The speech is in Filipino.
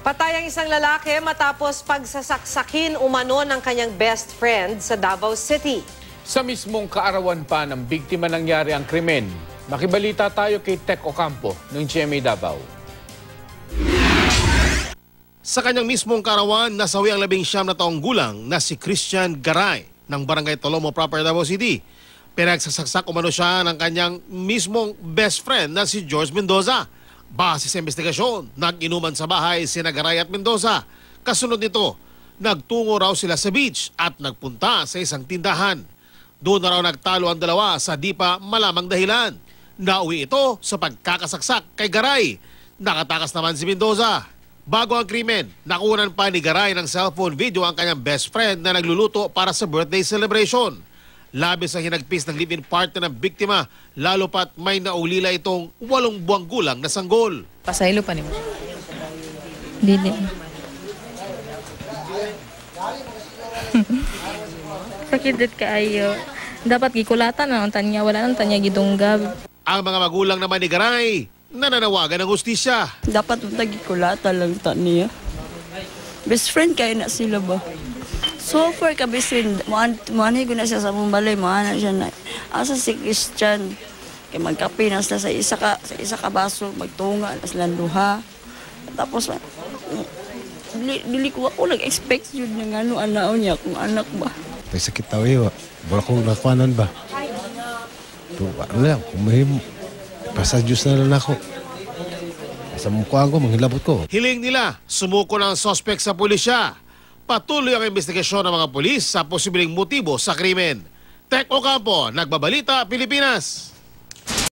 Patay ang isang lalaki matapos pagsasaksakin umano ng kanyang best friend sa Davao City. Sa mismong kaarawan pa ng biktima nangyari ang krimen. Makibalita tayo kay Tech Ocampo ng GMA Davao. Sa kanyang mismong kaarawan, nasawi ang 19 na taong gulang na si Christian Garay ng Barangay Tolomo proper Davao City. Pinagsasaksak umano siya ng kanyang mismong best friend na si George Mendoza. Base sa investigasyon, nag-inuman sa bahay sina Garay at Mendoza. Kasunod nito, nagtungo raw sila sa beach at nagpunta sa isang tindahan. Doon na raw nagtalo ang dalawa sa di pa malamang dahilan. Nauwi ito sa pagkakasaksak kay Garay. Nakatakas naman si Mendoza. Bago ang krimen, nakunan pa ni Garay ng cellphone video ang kanyang best friend na nagluluto para sa birthday celebration. Labis ang hinagpis ng live-in partner ng biktima, lalo pat may naulila itong 8 buwang gulang na sanggol. Pasaylo pa niyo? Dili. Sakit kaayo. Dapat gikulatan na ang tanya, wala nang tanya gidunggab. Ang mga magulang naman ni Garay, nananawagan ng hustisya. Dapat tagikulata lang ta niya. Best friend kayo na sila ba? So far kabisin, muanay ko na siya sa mong balay, muanay siya na. Asa si Christian, kaya magkape na sila sa isa ka baso, magtunga, sila duha. Tapos, dili ko ako nag-expect yun ng ano niya, kung anak ba. Tay sakit tao iyo, wala kong nakuanan ba? Ano lang, kumahim, pasadyos na lang ako. Sa mukha ko, manghilabot ko. Hiling nila, sumuko ng sospek sa pulisya. Patuloy ang investigasyon ng mga pulis sa posibleng motibo sa krimen. Tech Ocampo, Nagbabalita, Pilipinas.